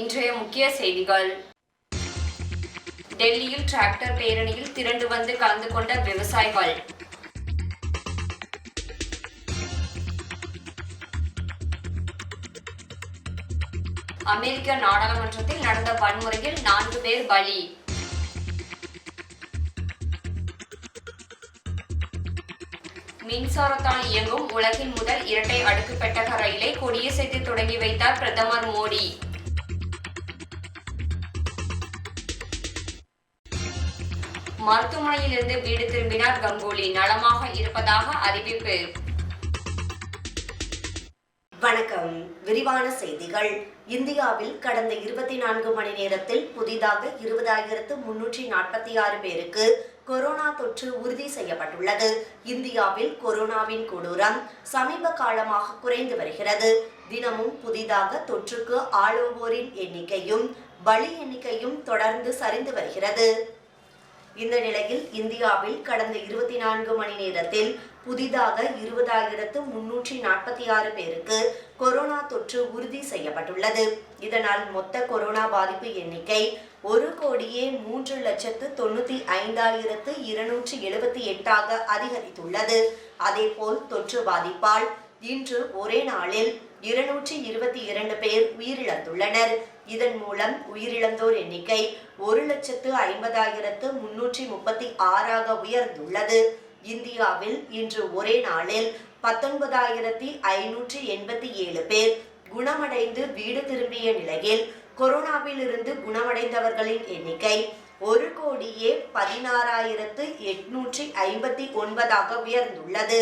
இன்றைய முக்கிய செய்திகள். டெல்லியில் டிராக்டர் பேரணியில் திரண்டு வந்து கலந்து கொண்ட விவசாயிகள். அமெரிக்க நாடாளுமன்றத்தில் நடந்த வன்முறையில் 4 பேர் பலி. மின்சாரத்தால் இயங்கும் உலகின் முதல் இரட்டை அடுக்கு பெட்டக ரயிலை கொடியசைத்து தொடங்கி வைத்தார் பிரதமர் மோடி. மருத்துவமனையிலிருந்து வீடு திரும்பினார் கங்குலி, நலமாக இருப்பதாக அறிவிப்பு. வணக்கம். விரிவான செய்திகள். இந்தியாவில் கடந்த 24 மணி நேரத்தில் புதிதாக 20,346 பேருக்கு கொரோனா தொற்று உறுதி செய்யப்பட்டுள்ளது. இந்தியாவில் கொரோனாவின் கொடூரம் சமீப காலமாக குறைந்து வருகிறது. தினமும் புதிதாக தொற்றுக்கு ஆளாவோரின் எண்ணிக்கையும் பலி எண்ணிக்கையும் தொடர்ந்து சரிந்து வருகிறது. இந்த நிலையில் இந்தியாவில் கடந்த 24 மணி நேரத்தில் புதிதாக 20,346 பேருக்கு கொரோனா தொற்று உறுதி செய்யப்பட்டுள்ளது. இதனால் மொத்த கொரோனா பாதிப்பு எண்ணிக்கை 1,03,95,278 அதிகரித்துள்ளது. அதேபோல் தொற்று பாதிப்பால் இன்று ஒரே நாளில் 222 பேர் உயிரிழந்துள்ளனர். இதன் மூலம் உயிரிழந்தோர் எண்ணிக்கை 1,50,336 உயர்ந்துள்ளது. இந்தியாவில் இன்று ஒரே நாளில் 19,587 பேர் குணமடைந்து வீடு திரும்பிய நிலையில் கொரோனாவில் இருந்து குணமடைந்தவர்களின் எண்ணிக்கை 1,16,859 உயர்ந்துள்ளது.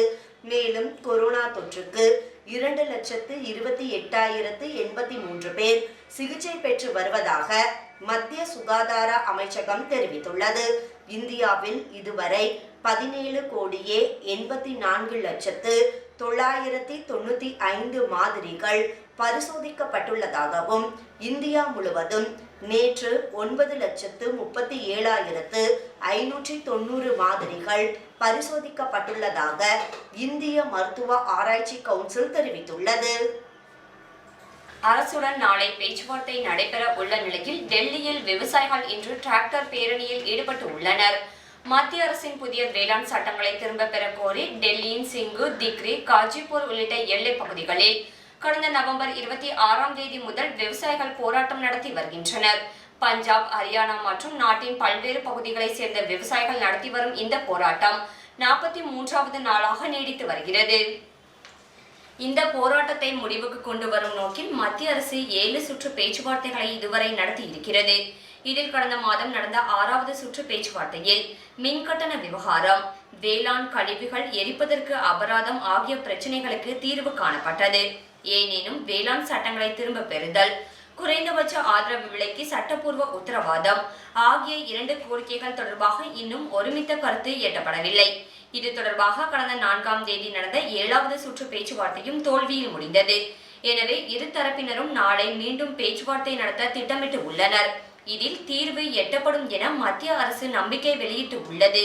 மேலும் கொரோனா தொற்றுக்கு 2,28,083 பேர் சிகிச்சை பெற்று வருவதாக மத்திய சுகாதார அமைச்சகம் தெரிவித்துள்ளது. இந்தியாவில் இதுவரை 17,84,995 மாதிரிகள் பரிசோதிக்கப்பட்டுள்ளதாகவும் இந்தியா முழுவதும் நேற்று 9,37,590 மாதிரிகள் பரிசோதிக்கப்பட்டுள்ளதாக இந்திய மருத்துவ ஆராய்ச்சி கவுன்சில் தெரிவித்துள்ளது. அரசுடன் நாளை பேச்சுவார்த்தை நடைபெற உள்ள நிலையில் டெல்லியில் விவசாயிகள் இன்று டிராக்டர் பேரணியில் ஈடுபட்டு உள்ளனர். மத்திய அரசின் புதிய வேளாண் சட்டங்களை திரும்ப பெற கோரி டெல்லியின் சிங்கு, திக்ரி, காஜிப்பூர் உள்ளிட்ட எல்லை பகுதிகளில் கடந்த நவம்பர் 26ஆம் தேதி முதல் விவசாயிகள் போராட்டம் நடத்தி வருகின்றனர். பஞ்சாப், ஹரியானா மற்றும் நாட்டின் பல்வேறு பகுதிகளை சேர்ந்த விவசாயிகள் நடத்தி வரும் இந்த போராட்டம் 43வது நாளாக நீடித்து வருகிறது. இந்த போராட்டத்தை முடிவுக்கு கொண்டு வரும் நோக்கில் மத்திய அரசு 7 சுற்று பேச்சுவார்த்தைகளை இதுவரை நடத்தி இருக்கிறது. இதில் கடந்த மாதம் நடந்த 6வது சுற்று பேச்சுவார்த்தையில் மின்கட்டண விவகாரம், வேளாண் கழிவுகள் எரிப்பதற்கு அபராதம் ஆகிய பிரச்சனைகளுக்கு தீர்வு காணப்பட்டது. ஏனெனும் வேளாண் சட்டங்களை திரும்ப பெறுதல், குறைந்தபட்ச ஆதரவு விலைக்கு சட்டப்பூர்வ உத்தரவாதம் ஆகிய 2 கோரிக்கைகள் தொடர்பாக இன்னும் ஒருமித்த கருத்து எட்டப்படவில்லை. இது தொடர்பாக கடந்த 4ஆம் தேதி நடந்த 7வது சுற்று பேச்சுவார்த்தையும் தோல்வியில் முடிந்தது. எனவே இரு தரப்பினரும் நாளை மீண்டும் பேச்சுவார்த்தை நடத்த திட்டமிட்டு உள்ளனர். இதில் தீர்வு எட்டப்படும் என மத்திய அரசு நம்பிக்கை வெளியிட்டு உள்ளது.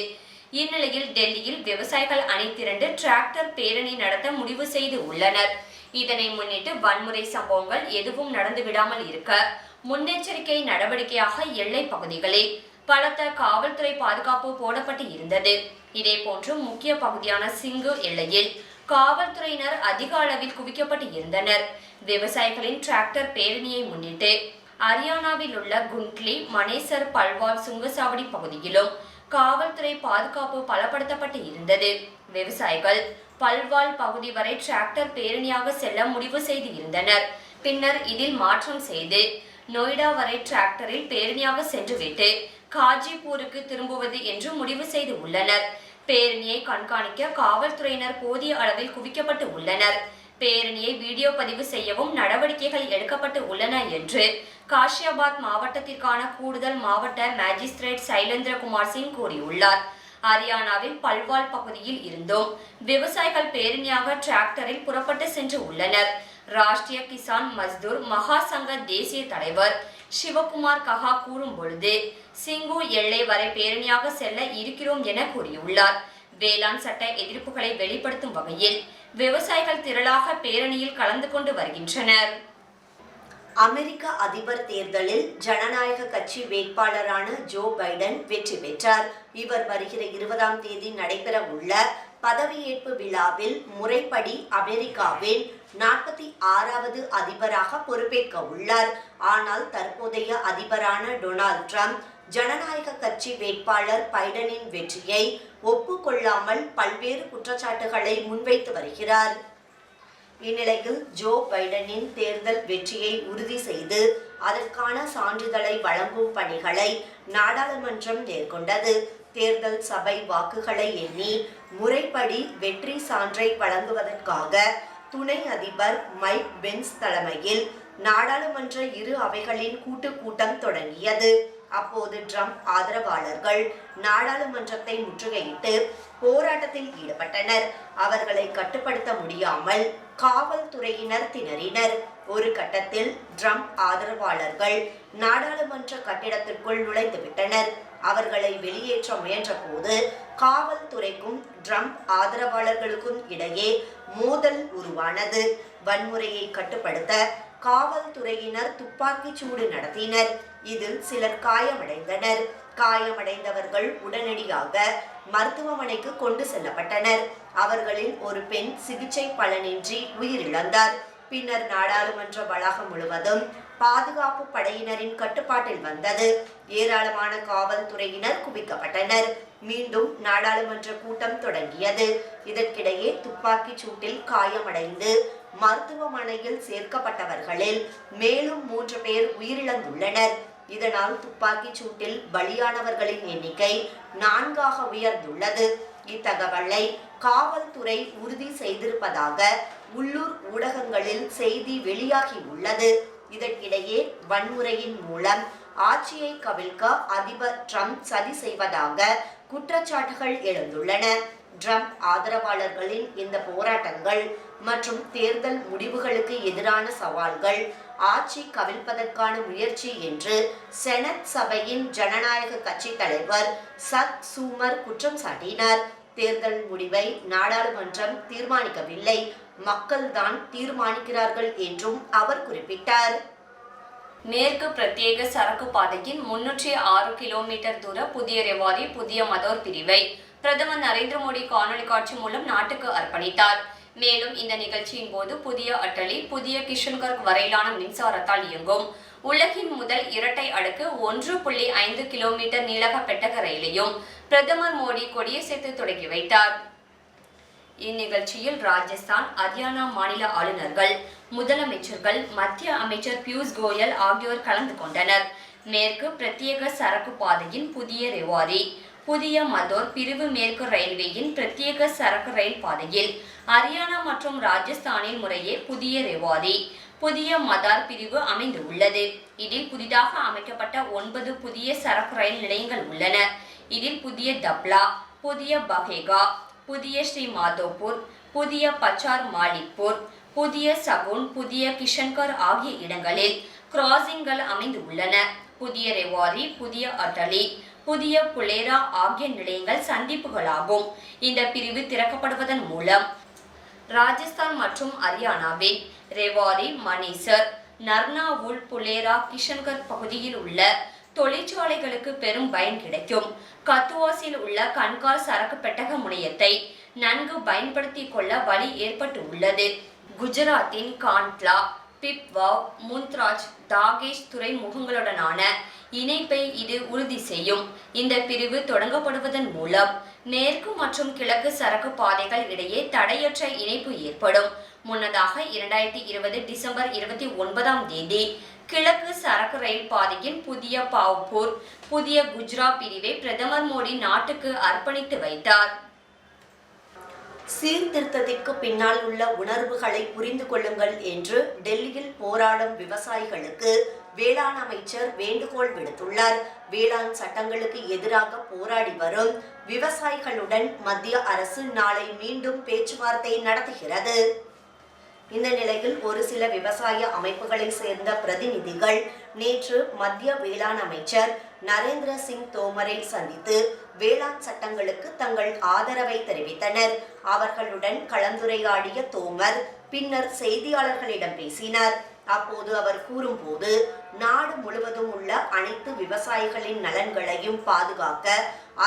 இந்நிலையில் டெல்லியில் விவசாயிகள் அணி திரண்டு டிராக்டர் பேரணி நடத்த முடிவு செய்து உள்ளனர். இதனை முன்னிட்டு வன்முறை சம்பவங்கள் எதுவும் நடந்துவிடாமல் இருக்க முன்னெச்சரிக்கை நடவடிக்கையாக எல்லை பகுதிகளில் பலத்த காவல்துறை பாதுகாப்பு போடப்பட்டு இருந்தது. இதேபோன்று முக்கிய பகுதியான சிங்கு எல்லையில் காவல்துறையினர் அதிக அளவில் குவிக்கப்பட்டு இருந்தனர். விவசாயிகளின் டிராக்டர் பேரணியை முன்னிட்டு ஹரியானாவில் உள்ள குண்ட்லி, மனேசர், பல்வால் சுங்கசாவடி பகுதியிலும் காவல்துறை பாதுகாப்பு பலப்படுத்தப்பட்டு இருந்தது. விவசாயிகள் பல்வால் பகுதி வரை டிராக்டர் பேரணியாக செல்ல முடிவு செய்து இருந்தனர். பின்னர் இதில் மாற்றம் செய்து நொய்டா வரை டிராக்டரில் பேரணியாக சென்றுவிட்டு காஜிப்பூருக்கு திரும்புவது என்று முடிவு செய்து உள்ளனர். பேரணியை கண்காணிக்க காவல்துறையினர் போதிய அளவில் குவிக்கப்பட்டு உள்ளனர். பேரணியை வீடியோ பதிவு செய்யவும் நடவடிக்கைகள் எடுக்கப்பட்டு உள்ளன என்று காஷியாபாத் மாவட்டத்திற்கான கூடுதல் மாவட்ட மேஜிஸ்ட்ரேட் சைலேந்திரகுமார் சிங் கூறியுள்ளார். ஹரியானாவில் பல்வால் பகுதியில் இருந்தும் விவசாயிகள் பேரணியாக டிராக்டரில் புறப்பட்டு சென்று உள்ளனர். ராஷ்டிரிய கிசான் மஸ்தூர் மகா சங்க தேசிய தலைவர் சிவகுமார் கஹா கூறும் பொழுது, சிங்கு எல்லை வரை பேரணியாக செல்ல இருக்கிறோம் என கூறியுள்ளார். வேளாண் சட்ட எதிர்ப்புகளை வெளிப்படுத்தும் வகையில் விவசாயிகள் திரளாக பேரணியில் கலந்து கொண்டு வருகின்றனர். அமெரிக்க அதிபர் தேர்தலில் ஜனநாயக கட்சி வேட்பாளரான ஜோ பைடன் வெற்றி பெற்றார். இவர் வருகிற 20ஆம் தேதி நடைபெறவுள்ள பதவியேற்பு விழாவில் முறைப்படி அமெரிக்காவின் 46வது அதிபராக பொறுப்பேற்க உள்ளார். ஆனால் தற்போதைய அதிபரான டொனால்ட் ட்ரம்ப் ஜனநாயக கட்சி வேட்பாளர் பைடனின் வெற்றியை ஒப்புக்கொள்ளாமல் பல்வேறு குற்றச்சாட்டுகளை முன்வைத்து வருகிறார். இந்நிலையில் ஜோ பைடனின் தேர்தல் வெற்றியை உறுதி செய்து அதற்கான சான்றிதழை வழங்கும் பணிகளை நாடாளுமன்றம் மேற்கொண்டது. தேர்தல் சபை வாக்குகளை எண்ணி முறைப்படி வெற்றி சான்றை வழங்குவதற்காக துணை அதிபர் மைக் பென்ஸ் தலைமையில் நாடாளுமன்ற இரு அவைகளின் கூட்டம் தொடங்கியது. அப்போது ட்ரம்ப் ஆதரவாளர்கள் நாடாளுமன்றத்தை முற்றுகையிட்டு போராட்டத்தில் ஈடுபட்டனர். அவர்களை கட்டுப்படுத்த முடியாமல் காவல்துறையினர் திணறினர். ஒரு கட்டத்தில் ட்ரம்ப் ஆதரவாளர்கள் நாடாளுமன்ற கட்டிடத்திற்குள் நுழைந்துவிட்டனர். அவர்களை வெளியேற்ற முயன்ற போது காவல்துறைக்கும் ட்ரம்ப் ஆதரவாளர்களுக்கும் இடையே மோதல் உருவானது. வன்முறையை கட்டுப்படுத்த காவல்துறையினர் துப்பாக்கிச் சூடு நடத்தினர். இதில் சிலர் காயமடைந்தனர். காயமடைந்தவர்கள் உடனடியாக மருத்துவமனைக்கு கொண்டு செல்லப்பட்டனர். அவர்களில் ஒரு பெண் சிகிச்சை பலனின்றி உயிரிழந்தார். பின்னர் நாடாளுமன்ற வளாகம் முழுவதும் பாதுகாப்பு படையினரின் கட்டுப்பாட்டில் வந்தது. ஏராளமான காவல்துறையினர் குவிக்கப்பட்டனர். மீண்டும் நாடாளுமன்ற கூட்டம் தொடங்கியது. இதற்கிடையே துப்பாக்கிச் சூட்டில் காயமடைந்து மருத்துவமனையில் சேர்க்கப்பட்டவர்களில் மேலும் 3 பேர் உயிரிழந்துள்ளனர். இதனால் துப்பாக்கிச் சூட்டில் பலியானவர்களின் எண்ணிக்கை 4ஆக உயர்ந்துள்ளது. இத்தகவலை காவல்துறை உறுதி செய்திருப்பதாக உள்ளூர் ஊடகங்களில் செய்தி வெளியாகி உள்ளது. இதற்கிடையே வன்முறையின் மூலம் ஆட்சியை கவிழ்க்க அதிபர் ட்ரம்ப் சதி செய்வதாக குற்றச்சாட்டுகள் எழுந்துள்ளன. ட்ரம்ப் ஆதரவாளர்களின் இந்த போராட்டங்கள் மற்றும் தேர்தல் முடிவுகளுக்கு எதிரான சவால்கள் ஆட்சி கவிழ்ப்பதற்கான முயற்சி என்று செனட் சபையின் ஜனநாயக கட்சி தலைவர் சக் சூமர் குற்றம் சாட்டினார். தேர்தல் முடிவை நாடாளுமன்றம் தீர்மானிக்கவில்லை, மக்கள்தான் தீர்மானிக்கிறார்கள் என்றும் அவர் குறிப்பிட்டார். மேற்கு பிரத்யேக சரக்கு பாதையின் 306 கிலோமீட்டர் தூர புதிய ரெவாரி புதிய மதோர் பிரிவை பிரதமர் நரேந்திர மோடி காணொலி காட்சி மூலம் நாட்டுக்கு அர்ப்பணித்தார். மேலும் இந்த நிகழ்ச்சியின் போது புதிய அட்டலி புதிய கிஷன்கர் வரையிலான மின்சாரத்தால் இயங்கும் உலகின் முதல் இரட்டை அடுக்கு 1.5 கிலோமீட்டர் நீளக பெட்டக ரயிலையும் பிரதமர் மோடி கொடியசைத்து தொடங்கி வைத்தார். இந்நிகழ்ச்சியில் ராஜஸ்தான், ஹரியானா மாநில ஆளுநர்கள், முதலமைச்சர்கள், மத்திய அமைச்சர் பியூஷ் கோயல் ஆகியோர் கலந்து கொண்டனர். மேற்கு பிரத்யேக சரக்கு பாதையின் புதிய ரெவாரி புதிய மதோர் பிரிவு மேற்கு ரயில்வேயின் பிரத்யேக சரக்கு ரயில் பாதையில் ஹரியானா மற்றும் ராஜஸ்தானில் முறையே புதிய ரெவாரி புதிய மதார் பிரிவு அமைந்துள்ளது. இதில் புதிதாக அமைக்கப்பட்ட 9 புதிய சரக்கு ரயில் நிலையங்கள் உள்ளன. இதில் புதிய தப்லா, புதிய பஹேகா, புதிய ஸ்ரீ மாதோப்பூர், புதிய பச்சார் மாலிக்பூர், புதிய சகுன், புதிய கிஷன்கர் ஆகிய இடங்களில் கிராசிங்கள் அமைந்துள்ளன. புதிய ரெவாரி, புதிய அட்டலி, புதிய புலேரா ஆகிய நிலையங்கள் சந்திப்புகளாகும். இந்த பிரிவு திறக்கப்படுவதன் மூலம் ராஜஸ்தான் மற்றும் ஹரியானாவில் ரெவாரி, மணிசர், நர்னாவுல், புலேரா, கிஷன்கர் பகுதியில் உள்ள தொழிற்சாலைகளுக்கு பெரும் பயன் கிடைக்கும். கத்துவாசில் உள்ள கண்கார் சரக்கு பெட்டக முனையத்தை நன்கு பயன்படுத்தி கொள்ள வழி ஏற்பட்டு உள்ளது. குஜராத்தின் காண்ட்லா, பிப்வாவ், முந்த்ராஜ், தாகேஷ் துறைமுகங்களுடனான இணைப்பை இது உறுதி செய்யும். இந்த பிரிவு தொடங்கப்படுவதன் மூலம் மேற்கு மற்றும் கிழக்கு சரக்கு பாதைகள் இடையே தடையற்ற இணைப்பு ஏற்படும். முன்னதாக 2020 டிசம்பர் 29ஆம் தேதி கிழக்கு சரக்கு ரயில் பாதையின் புதிய பாவ்பூர் புதிய குஜராத் பிரிவை பிரதமர் மோடி நாட்டுக்கு அர்ப்பணித்து வைத்தார். சீர்திருத்தத்திற்கு பின்னால் உள்ள உணர்வுகளை புரிந்து கொள்ளுங்கள் என்று டெல்லியில் போராடும் விவசாயிகளுக்கு வேளாண் அமைச்சர் வேண்டுகோள் விடுத்துள்ளார். வேளாண் சட்டங்களுக்கு எதிராக போராடி வரும் விவசாயிகளுடன் மத்திய அரசு நாளை மீண்டும் பேச்சுவார்த்தை நடத்துகிறது. இந்த நிலையில் ஒரு சில விவசாய அமைப்புகளை சேர்ந்த பிரதிநிதிகள் நேற்று மத்திய வேளாண் அமைச்சர் நரேந்திர சிங் தோமரை சந்தித்து வேளாண் சட்டங்களுக்கு தங்கள் ஆதரவை தெரிவித்தனர். அவர்களுடன் கலந்துரையாடிய தோமர் பின்னர் செய்தியாளர்களிடம் பேசினார். அப்போது அவர் கூறும்போது, நாடு முழுவதும் உள்ள அனைத்து விவசாயிகளின் நலன்களையும் பாதுகாக்க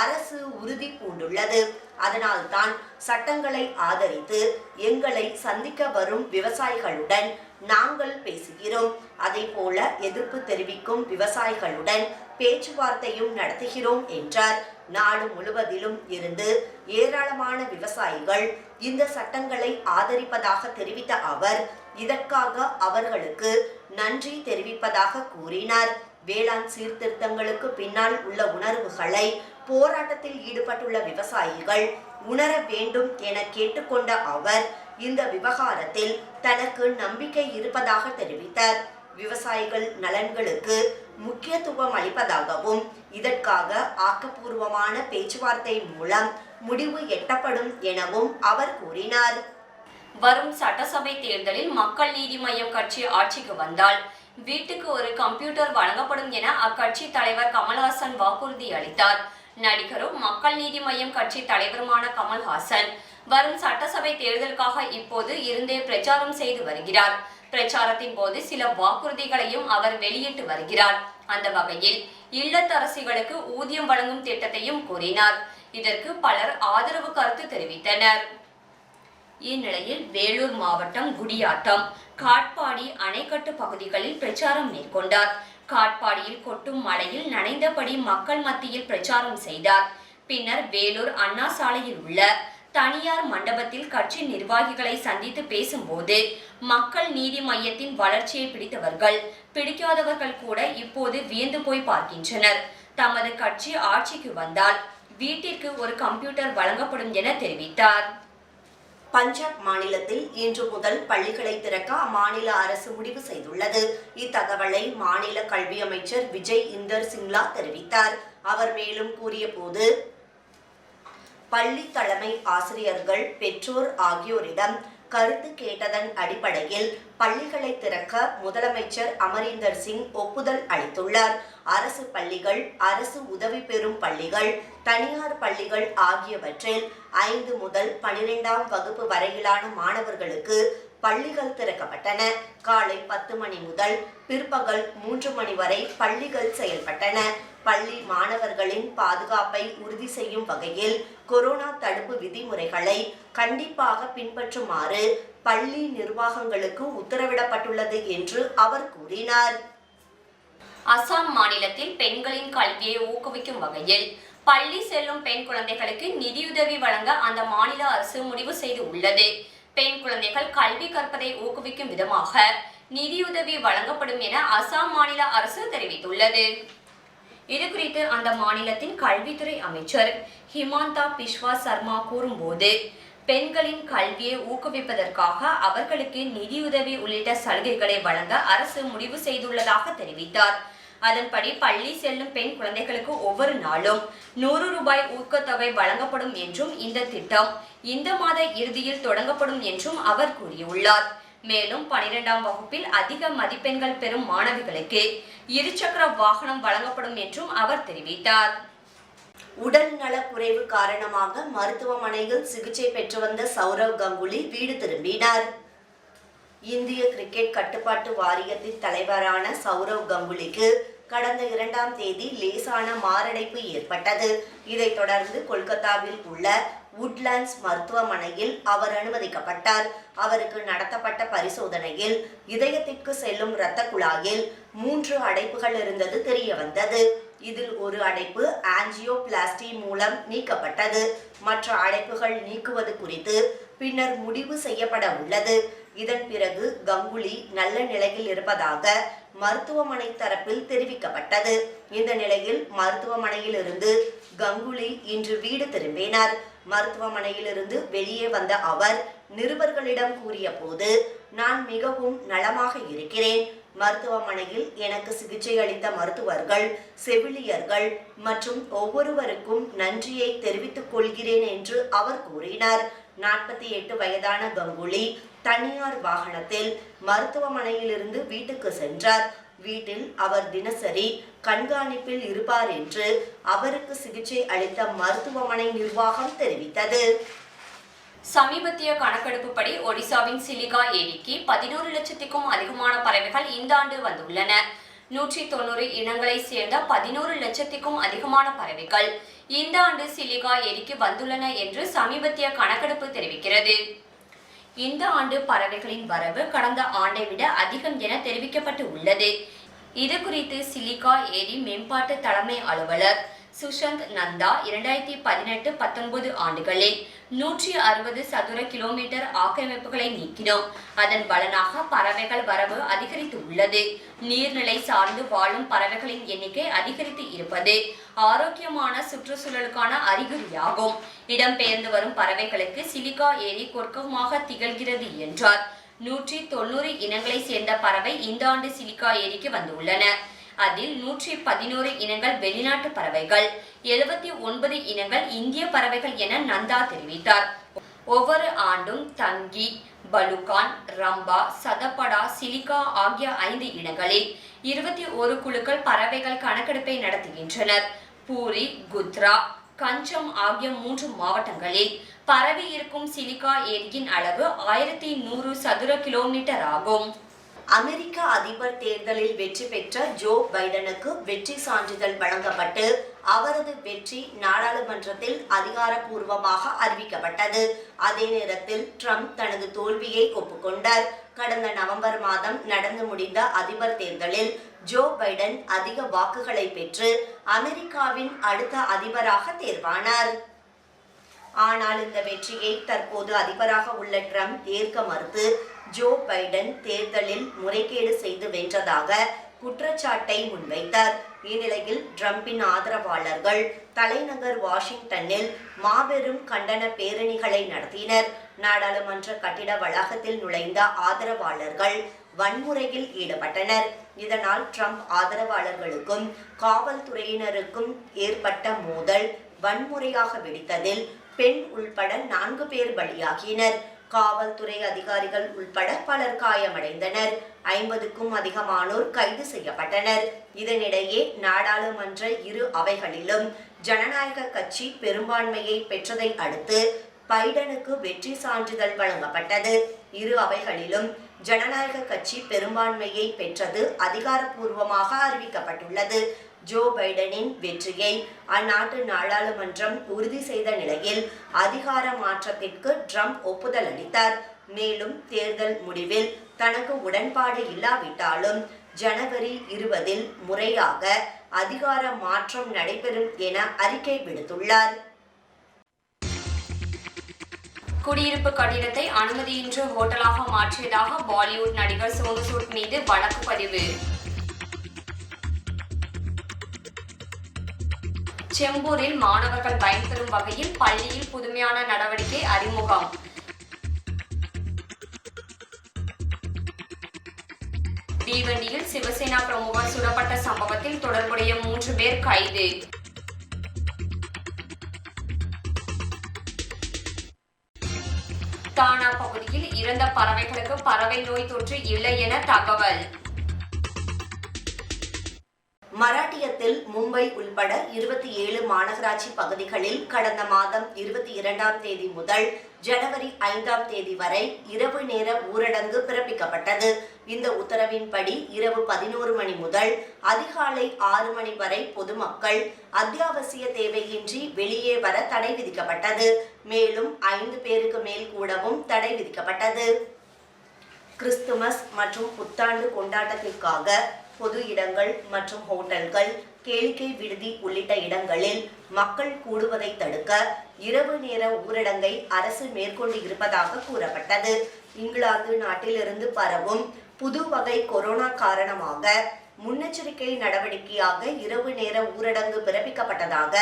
அரசு உறுதி பூண்டுள்ளது. அதனால்தான் சட்டங்களை ஆதரித்து எங்களை சந்திக்க வரும் விவசாயிகளுடன் நாங்கள் பேசுகிறோம். அதேபோல எதிர்ப்பு தெரிவிக்கும் விவசாயிகளுடன் பேச்சுவார்த்தையும் நடத்துகிறோம் என்றார். நாடு முழுவதிலும் இருந்து ஏராளமான விவசாயிகள் இந்த சட்டங்களை ஆதரிப்பதாக தெரிவித்த அவர், இதற்காக அவர்களுக்கு நன்றி தெரிவிப்பதாக கூறினார். வேளாண் சீர்திருத்தங்களுக்கு பின்னால் உள்ள உணர்வுகளை போராட்டத்தில் ஈடுபட்டுள்ள விவசாயிகள் உணர வேண்டும் என கேட்டுக்கொண்ட அவர், இந்த விவகாரத்தில் தனக்கு நம்பிக்கை இருப்பதாக தெரிவித்தார். விவசாயிகள் நலன்களுக்கு முக்கியத்துவம் அளிப்பதாகவும் இதற்காக ஆக்கப்பூர்வமான பேச்சுவார்த்தை மூலம் முடிவு எட்டப்படும் எனவும் அவர் கூறினார். வரும் சட்டசபை தேர்தலில் மக்கள் நீதி மய்யம் கட்சி ஆட்சிக்கு வந்தால் வீட்டுக்கு ஒரு கம்ப்யூட்டர் வழங்கப்படும் என அக்கட்சி தலைவர் கமல்ஹாசன் வாக்குறுதி அளித்தார். நடிகரும் மக்கள் நீதி மய்யம் கட்சி தலைவருமான கமல்ஹாசன் வரும் சட்டசபை தேர்தலுக்காக இப்போது இருந்தே பிரச்சாரம் செய்து வருகிறார். பிரச்சாரத்தின் போது சில வாக்குறுதிகளையும் அவர் வெளியிட்டு வருகிறார். அந்த வகையில் இல்லத்தரசிகளுக்கு ஊதியம் வழங்கும் திட்டத்தையும் கூறினார். இதற்கு பலர் ஆதரவு கருத்து தெரிவித்தனர். இந்நிலையில் வேலூர் மாவட்டம் குடியாத்தம் காட்பாடி அணைக்கட்டு பகுதிகளில் பிரச்சாரம் மேற்கொண்டார். காட்பாடியில் கொட்டும் மழையில் நனைந்தபடி மக்கள் மத்தியில் பிரச்சாரம் செய்தார். பின்னர் வேலூர் அண்ணா சாலையில் உள்ள தனியார் மண்டபத்தில் கட்சி நிர்வாகிகளை சந்தித்து பேசும்போது, மக்கள் நீதி மய்யத்தின் வளர்ச்சியை பிடித்தவர்கள் பிடிக்காதவர்கள் கூட இப்போது வியந்து போய் பார்க்கின்றனர். தமது கட்சி ஆட்சிக்கு வந்தால் வீட்டிற்கு ஒரு கம்ப்யூட்டர் வழங்கப்படும் என தெரிவித்தார். பஞ்சாப் மாநிலத்தில் இன்று முதல் பள்ளிகளை திறக்க அம்மாநில அரசு முடிவு செய்துள்ளது. இத்தகவலை மாநில கல்வி அமைச்சர் விஜய் இந்தர் சிங்லா தெரிவித்தார். அவர் மேலும் கூறிய போது, பள்ளி தலைமை ஆசிரியர்கள், பெற்றோர் ஆகியோரிடம் கருத்து கேட்டதன் அடிப்படையில் பள்ளிகளை திறக்க முதலமைச்சர் அமரிந்தர் சிங் ஒப்புதல் அளித்துள்ளார். அரசு பள்ளிகள், அரசு உதவி பெறும் பள்ளிகள், தனியார் பள்ளிகள் ஆகியவற்றில் 5 முதல் 12ஆம் வகுப்பு வரையிலான மாணவர்களுக்கு பள்ளிகள் திறக்கப்பட்டன. காலை 10 மணி முதல் பிற்பகல் 3 மணி வரை பள்ளிகள் செயல்பட்டன. பள்ளி மாணவர்களின் பாதுகாப்பை உறுதி செய்யும் வகையில் கொரோனா தடுப்பு விதிமுறைகளை கண்டிப்பாக பின்பற்றுமாறு பள்ளி நிர்வாகங்களுக்கு உத்தரவிடப்பட்டுள்ளது என்று அவர் கூறினார். அசாம் மாநிலத்தில் பெண்களின் கல்வியை ஊக்குவிக்கும் வகையில் பள்ளி செல்லும் பெண் குழந்தைகளுக்கு நிதியுதவி வழங்க அந்த மாநில அரசு முடிவு செய்து உள்ளது. பெண் குழந்தைகள் கல்வி கற்பதை ஊக்குவிக்கும் விதமாக நிதியுதவி வழங்கப்படும் என அசாம் மாநில அரசு தெரிவித்துள்ளது. இதுகுறித்து அந்த மாநிலத்தின் கல்வித்துறை அமைச்சர் ஹிமாந்தா பிஸ்வா சர்மா கூறும்போது, பெண்களின் கல்வியை ஊக்குவிப்பதற்காக அவர்களுக்கு நிதியுதவி உள்ளிட்ட சலுகைகளை வழங்க அரசு முடிவு செய்துள்ளதாக தெரிவித்தார். அதன்படி பள்ளி செல்லும் பெண் குழந்தைகளுக்கு ஒவ்வொரு நாளும் 100 ரூபாய் ஊக்கத்தொகை வழங்கப்படும் என்றும் இந்த திட்டம் இந்த மாத இறுதியில் தொடங்கப்படும் என்றும் அவர் கூறியுள்ளார். மேலும் 12ஆம் வகுப்பில் அதிக மதிப்பெண்கள் பெறும் மாணவிகளுக்கு இருசக்கர வாகனம் வழங்கப்படும் என்றும் அவர் தெரிவித்தார். உடல் நலக்குறைவு காரணமாக மருத்துவமனையில் சிகிச்சை பெற்று வந்த சௌரவ் கங்குலி வீடு திரும்பினார். இந்திய கிரிக்கெட் கட்டுப்பாட்டு வாரியத்தின் தலைவரான சௌரவ் கங்குலிக்கு கடந்த 2ஆம் தேதி லேசான மாரடைப்பு ஏற்பட்டது. இதைத் தொடர்ந்து கொல்கத்தாவில் உள்ள உட்லாண்ட்ஸ் மருத்துவமனையில் அவர் அனுமதிக்கப்பட்டார். அவருக்கு நடத்தப்பட்ட பரிசோதனையில் இதயத்திற்கு செல்லும் இரத்த குழாயில் 3 அடைப்புகள் இருந்தது தெரிய வந்தது. இதில் ஒரு அடைப்பு ஆஞ்சியோபிளாஸ்டி மூலம் நீக்கப்பட்டது. மற்ற அடைப்புகள் நீக்குவது குறித்து பின்னர் முடிவு செய்யப்பட உள்ளது. இதன் பிறகு கங்குலி நல்ல நிலையில் இருப்பதாக மருத்துவமனை தரப்பில் தெரிவிக்கப்பட்டது. இந்த நிலையில் மருத்துவமனையில் இருந்து கங்குலி இன்று வீடு திரும்பினார். மருத்துவமனையிலிருந்து வெளியே வந்த அவர் நிருபர்களிடம் கூறிய போது, நான் மிகவும் நலமாக இருக்கிறேன். மருத்துவமனையில் எனக்கு சிகிச்சை அளித்த மருத்துவர்கள், செவிலியர்கள் மற்றும் ஒவ்வொருவருக்கும் நன்றியை தெரிவித்துக் கொள்கிறேன் என்று அவர் கூறினார். 48 வயதான கங்குலி தனியார் வாகனத்தில் மருத்துவமனையிலிருந்து வீட்டுக்கு சென்றார். வீட்டில் அவர் தினசரி கண்காணிப்பில் இருப்பார் என்று அவருக்கு சிகிச்சை அளித்த மருத்துவமனை நிர்வாகம் தெரிவித்தது. சமீபத்திய கணக்கெடுப்புப்படி ஒடிசாவின் சிலிகா ஏரிக்கு 11 லட்சத்துக்கும் அதிகமான பறவைகள் இந்த ஆண்டு வந்துள்ளன. 190 இனங்களை சேர்ந்த 11 லட்சத்துக்கும் அதிகமான பறவைகள் இந்த ஆண்டு சிலிகா ஏரிக்கு வந்துள்ளன என்று சமீபத்திய கணக்கெடுப்பு தெரிவிக்கிறது. இந்த ஆண்டு பறவைகளின் வரவு கடந்த ஆண்டை விட அதிகம் என தெரிவிக்கப்பட்டு உள்ளது. இது குறித்து சிலிகா ஏரி மேம்பாட்டு தலைமை அலுவலர் சுஷந்த் நந்தா 2018-19 ஆண்டுகளில் 160 சதுர கிலோமீட்டர் ஆக்கிரமிப்புகளை நீக்கினோம். அதன் பலனாக பறவைகள் வரவு அதிகரித்து உள்ளது. நீர்நிலை சார்ந்து வாழும் பறவைகளின் எண்ணிக்கை அதிகரித்து இருப்பது ஆரோக்கியமான சுற்றுச்சூழலுக்கான அறிகுறியாகும். இடம்பெயர்ந்து வரும் பறவைகளுக்கு சிலிகா ஏரி கொர்க்கமாக திகழ்கிறது என்றார். 190 இனங்களை சேர்ந்த பறவை இந்த ஆண்டு சிலிகா ஏரிக்கு வந்துள்ளன. அதில் 111 இனங்கள் வெளிநாட்டு பறவைகள், 79 இனங்கள் இந்திய பறவைகள் என நந்தா தெரிவித்தார். ஒவ்வொரு ஆண்டும் தங்கி, பலுகான், ரம்பா, சதப்படா, சிலிகா ஆகிய 5 இடங்களில் 21 குழுக்கள் பறவைகள் கணக்கெடுப்பை நடத்துகின்றனர். பூரி, குத்ரா, கஞ்சம் ஆகிய 3 மாவட்டங்களில் பரவி இருக்கும் சிலிகா ஏரியின் அளவு 1100 சதுர கிலோமீட்டர் ஆகும். அமெரிக்க அதிபர் தேர்தலில் வெற்றி பெற்ற ஜோ பைடனுக்கு வெற்றி சான்றிதழ் வழங்கப்பட்டு அவரது வெற்றி நாடாளுமன்றத்தில் அதிகாரப்பூர்வமாக அறிவிக்கப்பட்டது. அதே நேரத்தில் ட்ரம்ப் தனது தோல்வியை ஒப்புக்கொண்டார். கடந்த நவம்பர் மாதம் நடந்து முடிந்த அதிபர் தேர்தலில் ஜோ பைடன் அதிக வாக்குகளை பெற்று அமெரிக்காவின் அடுத்த அதிபராக தேர்வானார். ஆனால் இந்த வெற்றியை தற்போது அதிபராக உள்ள ட்ரம்ப் ஏற்க மறுத்து ஜோ பைடன் தேர்தலில் முறைகேடு செய்து வென்றதாக குற்றச்சாட்டை முன்வைத்தார். இந்நிலையில் ட்ரம்பின் ஆதரவாளர்கள் தலைநகர் வாஷிங்டனில் மாபெரும் கண்டன பேரணிகளை நடத்தினர். நாடாளுமன்ற கட்டிட வளாகத்தில் நுழைந்த ஆதரவாளர்கள் வன்முறையில் ஈடுபட்டனர். இதனால் ட்ரம்ப் ஆதரவாளர்களுக்கும் காவல்துறையினருக்கும் ஏற்பட்ட மோதல் வன்முறையாக வெடித்ததில் பெண் உள்பட 4 பேர் பலியாகினர். காவல்துறை அதிகாரிகள் உள்பட பலர் காயமடைந்தனர். 50க்கும் அதிகமானோர் கைது செய்யப்பட்டனர். இதனிடையே நாடாளுமன்ற இரு அவைகளிலும் ஜனநாயக கட்சி பெரும்பான்மையை பெற்றதை அடுத்து பைடனுக்கு வெற்றி சான்றிதழ் வழங்கப்பட்டது. இரு அவைகளிலும் ஜனநாயக கட்சி பெரும்பான்மையை பெற்றது அதிகாரப்பூர்வமாக அறிவிக்கப்பட்டுள்ளது. ஜோ பைடனின் வெற்றியை அந்நாட்டு நாடாளுமன்றம் உறுதி செய்த நிலையில் அதிகார மாற்றத்திற்கு ட்ரம்ப் ஒப்புதல் அளித்தார். மேலும் தேர்தல் முடிவில் தனக்கு உடன்பாடு இல்லாவிட்டாலும் ஜனவரி 20 முறையாக அதிகார மாற்றம் நடைபெறும் என அறிக்கை விடுத்துள்ளார். குடியிருப்பு கட்டிடத்தை அனுமதியின்றி ஹோட்டலாக மாற்றியதாக பாலிவுட் நடிகர் சோனு சூட் மீது வழக்கு பதிவு. செம்பூரில் மாணவர்கள் பயன்பெறும் வகையில் பள்ளியில் புதுமையான நடவடிக்கை அறிமுகம். தீவண்டியில் சிவசேனா பிரமுகர் சுடப்பட்ட சம்பவத்தில் தொடர்புடைய 3 பேர் கைது. தானா பகுதியில் இறந்த பறவைகளுக்கு பறவை நோய் தொற்று இல்லை என தகவல். மராட்டியத்தில் மும்பை உள்பட 27 மாநகராட்சி பகுதிகளில் கடந்த மாதம் 22ஆம் தேதி முதல் ஜனவரி 5ஆம் தேதி வரை இரவு நேர ஊரடங்கு பிறப்பிக்கப்பட்டது. இந்த உத்தரவின்படி இரவு 11 மணி முதல் அதிகாலை 6 மணி வரை பொதுமக்கள் அத்தியாவசிய தேவையின்றி வெளியே வர தடை விதிக்கப்பட்டது. மேலும் 5 பேருக்கு மேல் கூடவும் தடை விதிக்கப்பட்டது. கிறிஸ்துமஸ் மற்றும் புத்தாண்டு கொண்டாட்டத்திற்காக பொது இடங்கள் மற்றும் ஹோட்டல்கள், கேளிக்கை விடுதி உள்ளிட்ட இடங்களில் மக்கள் கூடுவதை தடுக்க இரவு நேர ஊரடங்கை அரசு மேற்கொண்டு இருப்பதாக கூறப்பட்டது. இங்கிலாந்து நாட்டிலிருந்து பரவும் புது வகை கொரோனா காரணமாக முன்னெச்சரிக்கை நடவடிக்கையாக இரவு நேர ஊரடங்கு பிறப்பிக்கப்பட்டதாக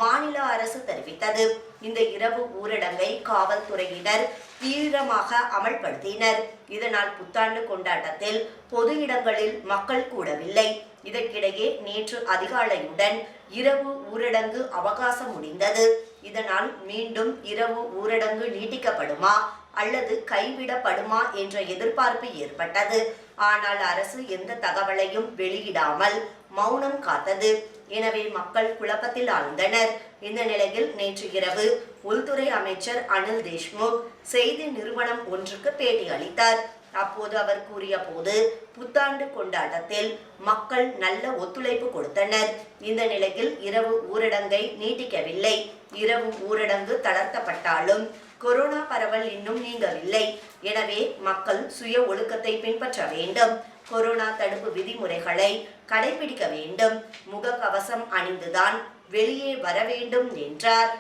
மாநில அரசு தெரிவித்தது. இந்த இரவு ஊரடங்கை காவல்துறையினர் தீவிரமாக அமல்படுத்தினர். இதனால் புத்தாண்டு கொண்டாட்டத்தில் பொது இடங்களில் மக்கள் கூடவில்லை. இதற்கிடையே நேற்று அதிகாலையுடன் இரவு ஊரடங்கு அவகாசம் முடிந்தது. இதனால் மீண்டும் இரவு ஊரடங்கு நீட்டிக்கப்படுமா அல்லது கைவிடப்படுமா என்ற எதிர்பார்ப்பு ஏற்பட்டது. ஆனால் அரசு எந்த தகவலையும் வெளியிடாமல் மௌனம் காத்தது. எனவே மக்கள் குழப்பத்தில் ஆழ்ந்தனர். இந்த நிலையில் நேற்று இரவு உள்துறை அமைச்சர் அனில் தேஷ்முக் செய்தி நிறுவனம் ஒன்றுக்கு பேட்டி அளித்தார். அப்போது அவர் கூறிய போது, புத்தாண்டு கொண்டாட்டத்தில் மக்கள் நல்ல ஒத்துழைப்பு கொடுத்தனர். இந்த நிலையில் இரவு ஊரடங்கை நீட்டிக்கவில்லை. இரவு ஊரடங்கு தளர்த்தப்பட்டாலும் கொரோனா பரவல் இன்னும் நீங்கவில்லை. எனவே மக்கள் சுய ஒழுக்கத்தை பின்பற்ற வேண்டும். கொரோனா தடுப்பு விதிமுறைகளை கடைபிடிக்க வேண்டும். முகக்கவசம் அணிந்துதான் வெளியே வர வேண்டும் என்றார்.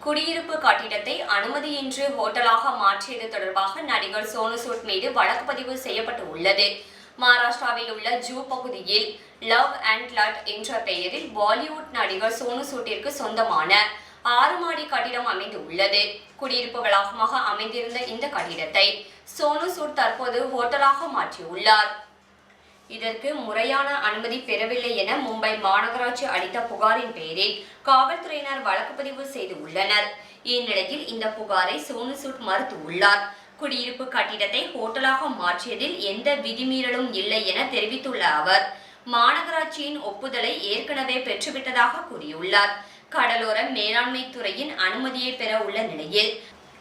குடியிருப்பு கட்டிடத்தை அனுமதியின்றி ஹோட்டலாக மாற்றியது தொடர்பாக நடிகர் சோனு சூட் மீது வழக்கு பதிவு செய்யப்பட்டு உள்ளது. மகாராஷ்டிராவில் உள்ள ஜூ பகுதியில் லவ் அண்ட் லட் என்ற பெயரில் பாலிவுட் நடிகர் சோனு சூட்டிற்கு சொந்தமான 6 மாடி கட்டிடம் அமைந்து உள்ளது. குடியிருப்பு வளாகமாக அமைந்திருந்த இந்த கட்டிடத்தை சோனு சூட் தற்போது ஹோட்டலாக மாற்றியுள்ளார். இதற்கு முறையான அனுமதி பெறவில்லை என மும்பை மாநகராட்சி அளித்த புகாரின் பேரில் காவல்துறையினர் வழக்கு பதிவு செய்து உள்ளனர். இந்நிலையில் இந்த புகாரை சோனு சூட் மறுத்துள்ளார். குடியிருப்பு கட்டிடத்தை ஹோட்டலாக மாற்றியதில் எந்த விதிமீறலும் இல்லை என தெரிவித்துள்ள அவர், மாநகராட்சியின் ஒப்புதலை ஏற்கனவே பெற்றுவிட்டதாக கூறியுள்ளார். கடலோர மேலாண்மை துறையின் அனுமதியை பெற உள்ள நிலையில்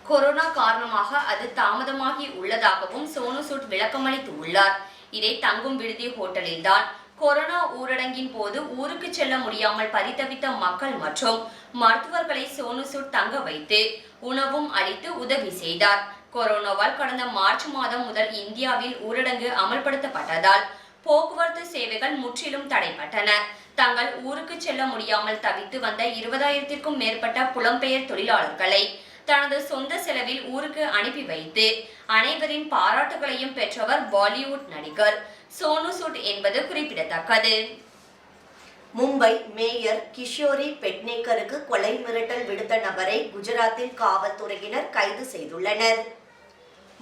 கொரோனா காரணமாக அது தாமதமாகி உள்ளதாகவும் சோனு சூட் விளக்கமளித்துள்ளார். இதை தங்கும் விடுதி ஹோட்டலில்தான் கொரோனா ஊரடங்கின் போது ஊருக்கு செல்ல முடியாமல் பரிதவித்த மக்கள் மற்றும் மருத்துவர்களை சோனு சூட் தங்க வைத்து உணவும் அளித்து உதவி செய்தார். கொரோனாவால் கடந்த மார்ச் மாதம் முதல் இந்தியாவில் ஊரடங்கு அமல்படுத்தப்பட்டதால் போக்குவரத்து சேவைகள் முற்றிலும் தடைப்பட்டன. தங்கள் ஊருக்கு செல்ல முடியாமல் தவித்து வந்த 20,000க்கும் மேற்பட்ட புலம்பெயர் தொழிலாளர்களை தனது சொந்த செலவில் ஊருக்கு அனுப்பி வைத்து அனைவரின் பாராட்டுகளையும் பெற்றவர் பாலிவுட் நடிகர் சோனு சூட் என்பது குறிப்பிடத்தக்கது. மும்பை மேயர் கிஷோரி பெட்னேக்கருக்கு கொலை மிரட்டல் விடுத்த நபரை குஜராத்தில் காவல்துறையினர் கைது செய்துள்ளனர்.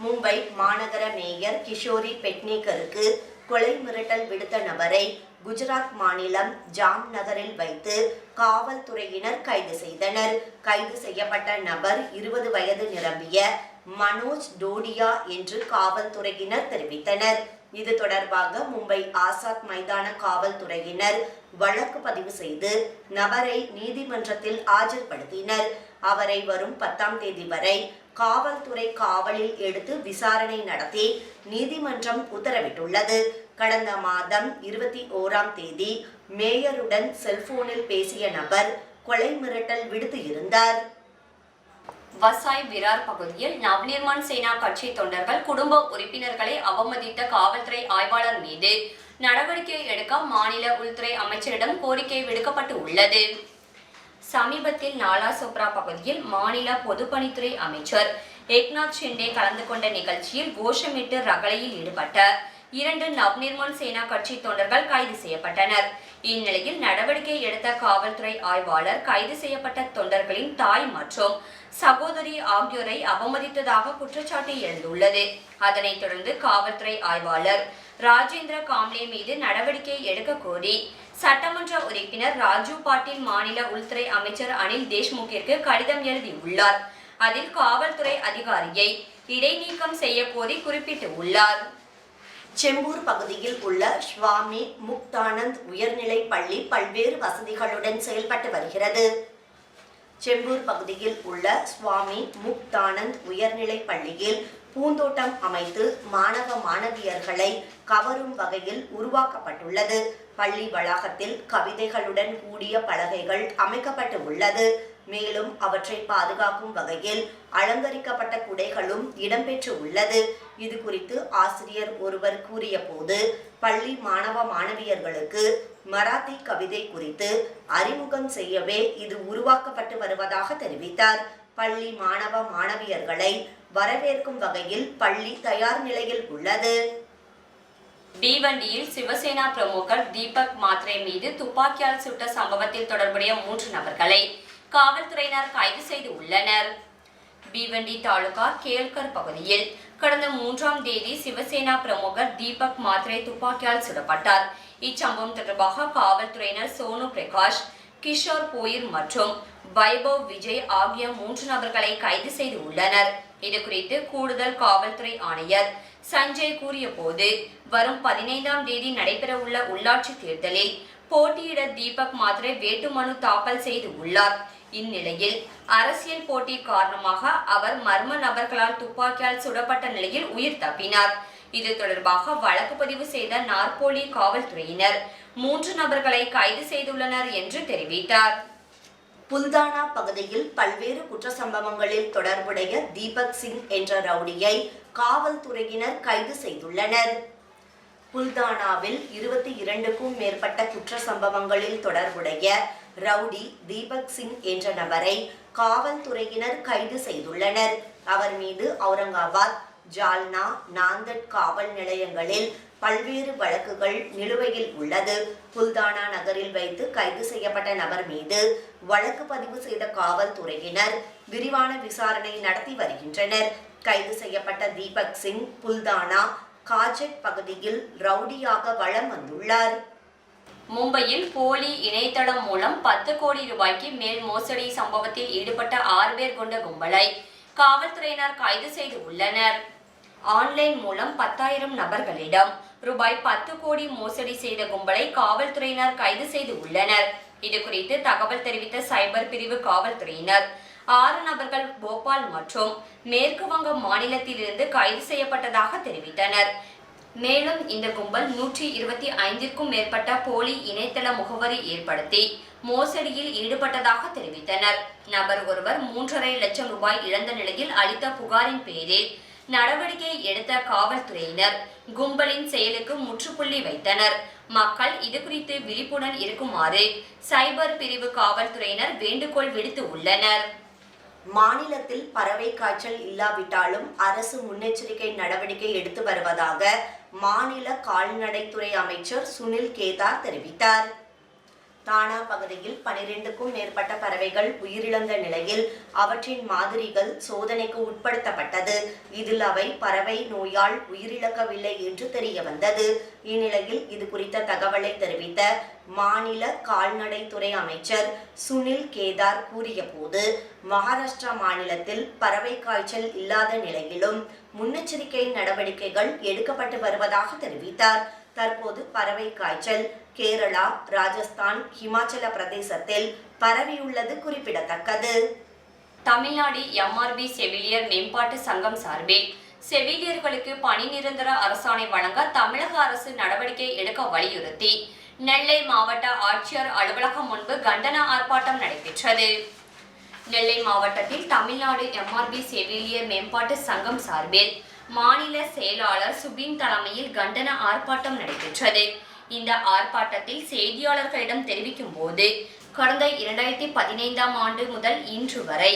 மும்பை மாநகர மேயர் கிஷோரி பெட்னேக்கருக்கு கொலை மிரட்டல் விடுத்த நபரை குஜராத் மாநிலம் ஜாம் நகரில் வைத்து காவல்துறையினர் கைது செய்தனர். கைது செய்யப்பட்ட நபர் 20 வயது நிரம்பிய மனோஜ் டோடியா என்று காவல்துறையினர் தெரிவித்தனர். இது தொடர்பாக மும்பை ஆசாத் மைதான காவல்துறையினர் வழக்கு பதிவு செய்து நபரை நீதிமன்றத்தில் ஆஜர்படுத்தினர். அவரை வரும் 10ஆம் தேதி வரை காவல்துறை காவலில் எடுத்து விசாரணை நடத்தி நீதிமன்றம் உத்தரவிட்டுள்ளது. கடந்த மாதம் 21ஆம் தேதி மேயருடன் செல்போனில் பேசிய நபர் கொலை மிரட்டல் விடுத்து இருந்தார். வசாய் விரார் பகுதியில் நவ்நிர்மாண் சேனா கட்சி தொண்டர்கள் குடும்ப உறுப்பினர்களை அவமதித்த காவல்துறை ஆய்வாளர் மீது நடவடிக்கை எடுக்க மாநில உள்துறை அமைச்சரிடம் கோரிக்கை விடுக்கப்பட்டு உள்ளது. சமீபத்தில் நாலா சோப்ரா பகுதியில் மாநில பொதுப்பணித்துறை அமைச்சர் ஏக்நாத் ஷிண்டே கலந்து கொண்ட நிகழ்ச்சியில் கோஷமிட்டு ரகளையில் ஈடுபட்ட 2 நவ்நிர்மாண் சேனா கட்சி தொண்டர்கள் கைது செய்யப்பட்டனர். இந்நிலையில் நடவடிக்கை எடுத்த காவல்துறை ஆய்வாளர் கைது செய்யப்பட்ட தொண்டர்களின் தாய் மற்றும் சகோதரி ஆகியோரை அவமதித்ததாக குற்றச்சாட்டு எழுந்துள்ளது. அதனைத் தொடர்ந்து காவல்துறை ஆய்வாளர் ராஜேந்திர காம்லே மீது நடவடிக்கை எடுக்க கோரி சட்டமன்ற உறுப்பினர் ராஜு பாட்டீல் மாநில உள்துறை அமைச்சர் அனில் தேஷ்முக்கிற்கு கடிதம் எழுதியுள்ளார். அதில் காவல்துறை அதிகாரியை இடைநீக்கம் செய்ய கோரி குறிப்பிட்டுள்ளார். செம்பூர் பகுதியில் உள்ள சுவாமி முக்தானந்த் உயர்நிலை பள்ளி பல்வேறு வசதிகளுடன் செயல்பட்டு வருகிறது. செம்பூர் பகுதியில் உள்ள சுவாமி முக்தானந்த் உயர்நிலை பள்ளியில் பூந்தோட்டம் அமைத்து மாணவ மாணவியர்களை கவரும் வகையில் உருவாக்கப்பட்டுள்ளது. பள்ளி வளாகத்தில் கவிதைகளுடன் கூடிய பலகைகள் அமைக்கப்பட்டு உள்ளது. மேலும் அவற்றை பாதுகாக்கும் வகையில் அலங்கரிக்கப்பட்ட குடைகளும் இடம்பெற்று உள்ளது. இது குறித்து ஆசிரியர் ஒருவர் கூறிய போது, பள்ளி மாணவ மாணவியர்களுக்கு மராத்தி கவிதை குறித்து அறிமுகம் செய்யவே இது உருவாக்கப்பட்டு வருவதாக தெரிவித்தார். பள்ளி மாணவ மாணவியர்களை வரவேற்கும் வகையில் பள்ளி தயார் நிலையில் உள்ளது. பீவண்டியில் சிவசேனா பிரமுகர் தீபக் மாத்ரே மீது துப்பாக்கியால் சுட்ட சம்பவத்தில் தொடர்புடைய 3 நபர்களை காவல்துறையினர் கைது செய்து உள்ளனர். பீவண்டி தாலுகா கேல்கர் பகுதியில் கடந்த 3ஆம் தேதி சிவசேனா பிரமுகர் தீபக் மாத்ரே துப்பாக்கியால் சுடப்பட்டார். இச்சம்பவம் தொடர்பாக காவல்துறையினர் சோனு பிரகாஷ், கிஷோர் போயிர் மற்றும் வைபவ் விஜய் ஆகிய 3 நபர்களை கைது செய்து உள்ளனர். இது குறித்து கூடுதல் காவல்துறை ஆணையர் சஞ்சய் கூறிய போது, வரும் 15ஆம் தேதி நடைபெறவுள்ள உள்ளாட்சி தேர்தலில் போட்டியிட தீபக் மாத்ரே வேட்புமனு தாக்கல் செய்து உள்ளார். இந்நிலையில் அரசியல் போட்டி காரணமாக அவர் மர்ம நபர்களால் துப்பாக்கியால் சுடப்பட்ட நிலையில் உயிர் தப்பினார். இது தொடர்பாக வழக்கு பதிவு செய்த நார்போலி காவல்துறையினர் 3 நபர்களை கைது செய்துள்ளனர் என்று தெரிவித்தார். புல்தானா பகுதியில் பல்வேறு குற்ற சம்பவங்களில் தொடர்புடைய தீபக் சிங் என்ற ரவுடியை காவல்துறையினர் கைது செய்துள்ளனர். புல்தானாவில் 22க்கும் மேற்பட்ட குற்ற சம்பவங்களில் தொடர்புடைய ரவுடி தீபக் சிங் என்ற நபரை காவல்துறையினர் கைது செய்துள்ளனர். அவர் மீது அவுரங்காபாத், ஜால்னா, நாந்தட் காவல் நிலையங்களில் பல்வேறு வழக்குகள் நிலுவையில் உள்ளது. புல்தானா நகரில் வைத்து கைது செய்யப்பட்ட நபர் மீது வழக்கு பதிவு செய்த காவல்துறையினர் விரிவான விசாரணை நடத்தி வருகின்றனர். கைது செய்யப்பட்ட தீபக் சிங் புல்தானா காஜட் பகுதியில் ரவுடியாக வலம் வந்துள்ளார். மும்பையில் போலி இணையதளம் மூலம் 10 கோடி ரூபாய்க்கு மேல் மோசடி சம்பவத்தில் ஈடுபட்ட 6 பேர் கொண்ட கும்பலை காவல்துறையினர் கைது செய்து உள்ளனர். ஆன்லைன் மூலம் 10,000 நபர்களிடம் ரூபாய் 10 கோடி மோசடி செய்த கும்பலை காவல்துறையினர் கைது செய்து உள்ளனர். இது குறித்து தகவல் தெரிவித்த சைபர் பிரிவு காவல்துறையினர் 6 நபர்கள் போபால் மற்றும் மேற்கு வங்க மாநிலத்திலிருந்து கைது செய்யப்பட்டதாக தெரிவித்தனர். மேலும் இந்த கும்பல் 125க்கும் மேற்பட்ட போலி இணையதள முகவரி ஏற்படுத்தி மோசடியில் ஈடுபட்டதாக தெரிவித்தனர். நபர் ஒருவர் 3.5 லட்சம் ரூபாய் இழந்த நிலையில் அளித்த புகாரின் பேரில் நடவடிக்கை எடுத்த காவல்துறையினர் கும்பலின் செயலுக்கு முற்றுப்புள்ளி வைத்தனர். மக்கள் இது குறித்து விழிப்புடன் இருக்குமாறு சைபர் பிரிவு காவல்துறையினர் வேண்டுகோள் விடுத்து உள்ளனர். மாநிலத்தில் பறவை காய்ச்சல் இல்லாவிட்டாலும் அரசு முன்னெச்சரிக்கை நடவடிக்கை எடுத்து வருவதாக மாநில கால்நடைத்துறை அமைச்சர் சுனில் கேதார் தெரிவித்தார். தானா பகுதியில் 12க்கும் மேற்பட்ட பறவைகள் உயிரிழந்த நிலையில் அவற்றின் மாதிரிகள் சோதனைக்கு உட்படுத்தப்பட்டது. இதில் அவை பறவை நோயால் உயிரிழக்கவில்லை என்று தெரிய வந்தது. இந்நிலையில் இது குறித்த தகவலை தெரிவித்த மாநில கால்நடைத்துறை அமைச்சர் சுனில் கேதார் கூறிய போது, மகாராஷ்டிரா மாநிலத்தில் பறவை காய்ச்சல் இல்லாத நிலையிலும் முன்னெச்சரிக்கை நடவடிக்கைகள் எடுக்கப்பட்டு வருவதாக தெரிவித்தார். தற்போது பறவை காய்ச்சல் கேரளா, ராஜஸ்தான், ஹிமாச்சல பிரதேசத்தில் பரவியுள்ளது குறிப்பிடத்தக்கது. தமிழ்நாடு எம்ஆர்பி செவிலியர் மேம்பாட்டு சங்கம் சார்பில் செவிலியர்களுக்கு பணி நிரந்தர அரசாணை வழங்க தமிழக அரசு நடவடிக்கை எடுக்க வலியுறுத்தி நெல்லை மாவட்ட ஆட்சியர் அலுவலகம் முன்பு கண்டன ஆர்ப்பாட்டம் நடைபெற்றது. நெல்லை மாவட்டத்தில் தமிழ்நாடு எம்ஆர்பி செவிலியர் மேம்பாட்டு சங்கம் சார்பில் மாநில செயலாளர் சுபின் தலைமையில் கண்டன ஆர்ப்பாட்டம் நடைபெற்றது. இந்த ஆர்ப்பாட்டத்தில் செய்தியாளர்களிடம் தெரிவிக்கும் போது, கடந்த 2015ஆம் ஆண்டு முதல் இன்று வரை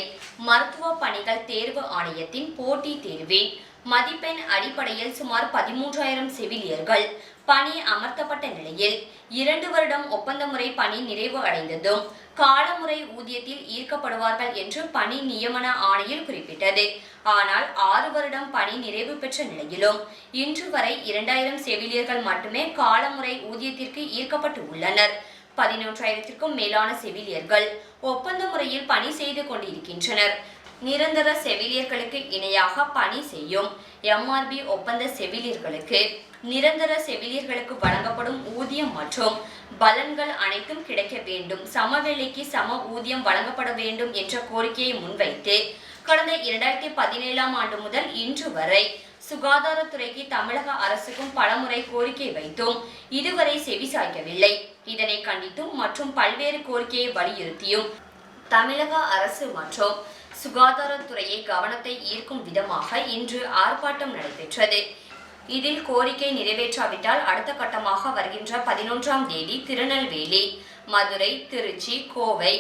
மருத்துவ பணிகள் தேர்வு ஆணையத்தின் போட்டி தேர்வில் மதிப்பெண் அடிப்படையில் சுமார் 13,000 செவிலியர்கள் பணி அமர்த்தப்பட்ட நிலையில் 2 வருடம் ஒப்பந்த முறை பணி நிறைவு அடைந்ததும் காலமுறை ஊதியத்தில் ஈர்க்கப்படுவார்கள் என்று பணி நியமன ஆணையில் குறிப்பிட்டது. ஆனால் 6 வருடம் பணி நிறைவு பெற்ற நிலையிலும் இன்று வரை 2,000 செவிலியர்கள் மட்டுமே காலமுறை ஊதியத்திற்கு ஈர்க்கப்பட்டு உள்ளனர். 11,000க்கும் மேலான செவிலியர்கள் ஒப்பந்த முறையில் பணி செய்து கொண்டிருக்கின்றனர். நிரந்தர செவிலியர்களுக்கு இணையாக பணி செய்யும் எம்ஆர்பி ஒப்பந்த செவிலியர்களுக்கு நிரந்தர செவிலியர்களுக்கு வழங்கப்படும் ஊதியம் மற்றும் பலன்கள் அனைத்தும் கிடைக்க வேண்டும், சமவேளைக்கு சம ஊதியம் வழங்கப்பட வேண்டும் என்ற கோரிக்கையை முன்வைத்து கடந்த 2017ஆம் ஆண்டு முதல் இன்று வரை சுகாதாரத்துறைக்கு தமிழக அரசுக்கும் பலமுறை கோரிக்கை வைத்தும் இதுவரை செவிசாய்க்கவில்லை. இதனை கண்டித்தும் மற்றும் பல்வேறு கோரிக்கையை வலியுறுத்தியும் தமிழக அரசு மற்றும் சுகாதாரத்துறையை கவனத்தை ஈர்க்கும் விதமாக இன்று ஆர்ப்பாட்டம் நடைபெற்றது. இதில் கோரிக்கை நிறைவேற்றாவிட்டால் அடுத்த கட்டமாக வருகின்ற 11ஆம் தேதி திருநெல்வேலி, மதுரை, திருச்சி, கோவை,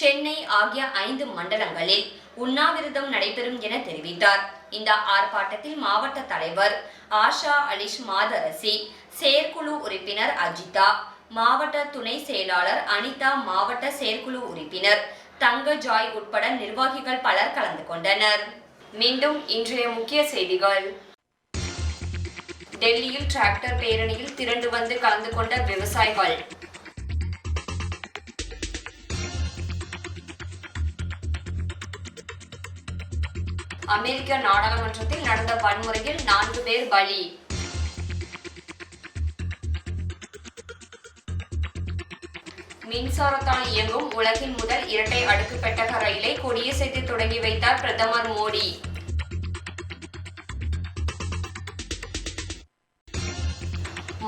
சென்னை ஆகிய 5 மண்டலங்களில் உண்ணாவிரதம் நடைபெறும் என தெரிவித்தார். இந்த ஆர்ப்பாட்டத்தில் மாவட்ட தலைவர் ஆஷா அலிஷ் மாதரசி, செயற்குழு உறுப்பினர் அஜிதா, மாவட்ட துணை செயலாளர் அனிதா, மாவட்ட செயற்குழு உறுப்பினர் தங்க ஜாய் உட்பட நிர்வாகிகள் பலர் கலந்து கொண்டனர். மீண்டும் இன்றைய முக்கிய செய்திகள். டெல்லியில் டிராக்டர் பேரணியில் திரண்டு வந்து கலந்து கொண்ட விவசாயிகள். அமெரிக்க நாடாளுமன்றத்தில் நடந்த வன்முறையில் 4 பேர் பலி. மின்சாரத்தால் இயங்கும் உலகின் முதல் இரட்டை அடுக்கு பெட்டக ரயிலை கொடியசைத்து தொடங்கி வைத்தார் பிரதமர் மோடி.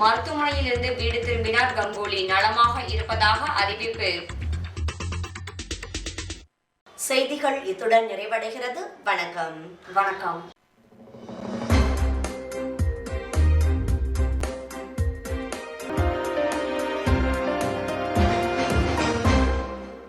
மருத்துவமனையிலிருந்து வீடு திரும்பினார் கங்குலி, நலமாக இருப்பதாக அறிவிப்பு. செய்திகள் இத்துடன் நிறைவடைகிறது. வணக்கம்.